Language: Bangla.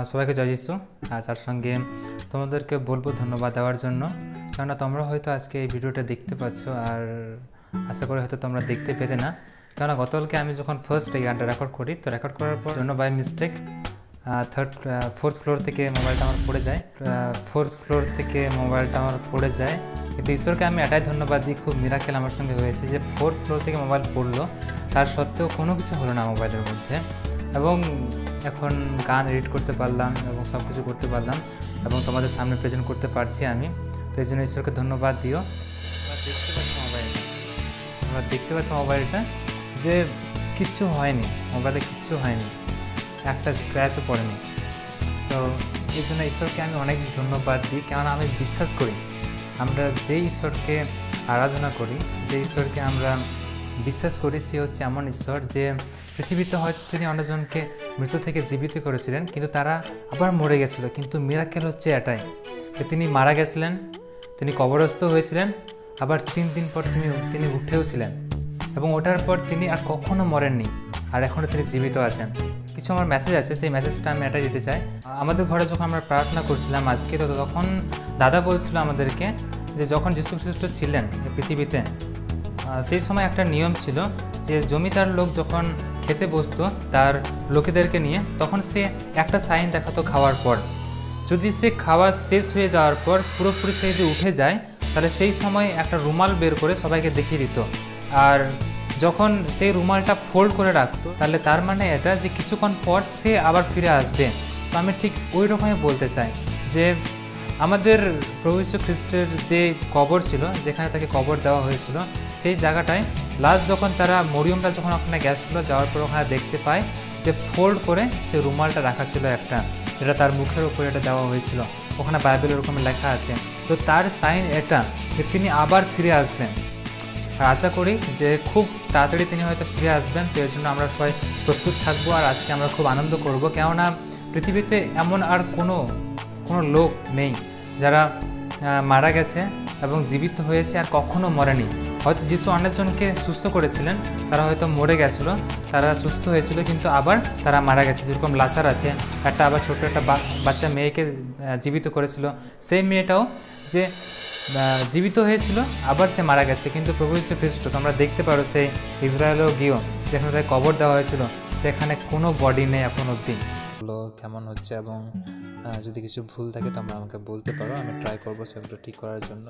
সবাইকে জয় যিশু। আর তার সঙ্গে তোমাদেরকে বলবো ধন্যবাদ দেওয়ার জন্য, কেননা তোমরা হয়তো আজকে এই ভিডিওটা দেখতে পাচ্ছ, আর আশা করি হয়তো তোমরা দেখতে পেতে না। কেননা গতকালকে আমি যখন ফার্স্ট এই গানটা রেকর্ড করি, তো রেকর্ড করার পর জন্য বাই মিস্টেক ফোর্থ ফ্লোর থেকে মোবাইলটা আমার পড়ে যায়। কিন্তু ঈশ্বরকে আমি এটাই ধন্যবাদ দিই, খুব মিরাকেল আমার সঙ্গে হয়েছে যে ফোর্থ ফ্লোর থেকে মোবাইল পড়লো, তার সত্ত্বেও কোনো কিছু হলো না মোবাইলের মধ্যে। এবং এখন গান এডিট করতে পারলাম এবং সব কিছু করতে পারলাম এবং তোমাদের সামনে প্রেজেন্ট করতে পারছি আমি। তো এই জন্য ঈশ্বরকে ধন্যবাদ দিও। তোমরা দেখতে পাচ্ছ মোবাইলটা যে কিচ্ছু হয়নি, মোবাইলে কিচ্ছু হয়নি, একটা স্ক্র্যাচও পড়েনি। তো এই জন্য ঈশ্বরকে আমি অনেক ধন্যবাদ দিই, কেননা আমি বিশ্বাস করি আমরা যে ঈশ্বরকে আরাধনা করি, যে ঈশ্বরকে আমরা বিশ্বাস করি, সে হচ্ছে এমন ঈশ্বর যে পৃথিবীতে হয়তো তিনি অনেকজনকে মৃত্যু থেকে জীবিত করেছিলেন, কিন্তু তারা আবার মরে গেছিলো। কিন্তু মিরাকেল হচ্ছে এটাই যে তিনি মারা গেছিলেন, তিনি কবরস্থ হয়েছিলেন, আবার 3 দিন পর তিনি উঠেওছিলেন এবং ওঠার পর তিনি আর কখনো মরেননি, আর এখনও তিনি জীবিত আছেন। কিছু আমার মেসেজ আছে, সেই মেসেজটা আমি এটাই দিতে চাই। আমাদের ঘরে যখন আমরা প্রার্থনা করছিলাম আজকে, তো তখন দাদা বলছিল আমাদেরকে যে যখন যীশু খ্রিস্ট ছিলেন এই পৃথিবীতে, সেই সময় একটা নিয়ম ছিল যে জমিদার লোক যখন খেতে বসতো তার লোকেদেরকে নিয়ে, তখন সে একটা সাইন দেখাতো খাওয়ার পর। যদি সে খাওয়া শেষ হয়ে যাওয়ার পর পুরোপুরি সে যদি উঠে যায়, তাহলে সেই সময় একটা রুমাল বের করে সবাইকে দেখিয়ে দিত। আর যখন সেই রুমালটা ফোল্ড করে রাখতো, তাহলে তার মানে এটা যে কিছুক্ষণ পর সে আবার ফিরে আসবে। তো আমি ঠিক ওই রকমই বলতে চাই যে আমাদের প্রভু যীশু খ্রিস্টের যে কবর ছিল, যেখানে তাকে কবর দেওয়া হয়েছিল, সেই জায়গাটায় লাস্ট যখন তারা মরিয়মটা যখন ওখানে গেছিলো, যাওয়ার পর ওখানে দেখতে পায় যে ফোল্ড করে সে রুমালটা রাখা ছিল একটা, এটা তার মুখের উপরে এটা দেওয়া হয়েছিল। ওখানে বাইবেল ওরকম লেখা আছে। তো তার সাইন এটা যে তিনি আবার ফিরে আসবেন, আর আশা করি যে খুব তাড়াতাড়ি তিনি হয়তো ফিরে আসবেন। তো এর জন্য আমরা সবাই প্রস্তুত থাকবো, আর আজকে আমরা খুব আনন্দ করব, কেননা পৃথিবীতে এমন আর কোনো লোক নেই যারা মারা গেছে এবং জীবিত হয়েছে আর কখনো মরেনি। হয়তো যিশু অনেকজনকে সুস্থ করেছিলেন, তারা হয়তো মরে গেছিলো, তারা সুস্থ হয়েছিল, কিন্তু আবার তারা মারা গেছে। যেরকম লাসার আছে, একটা আবার ছোটো একটা বাচ্চা মেয়েকে জীবিত করেছিল, সেই মেয়েটাও যে জীবিত হয়েছিল, আবার সে মারা গেছে। কিন্তু প্রভু যীশু খ্রিস্ট তোমরা দেখতে পারো, সেই ইসরায়েলেও গিয়েও যেখানে তাকে কবর দেওয়া হয়েছিল, সেখানে কোনো বডি নেই এখন অবধি। কেমন হচ্ছে, এবং যদি কিছু ভুল থাকে তোমরা আমাকে বলতে পারো, আমি ট্রাই করবো সেগুলো ঠিক করার জন্য।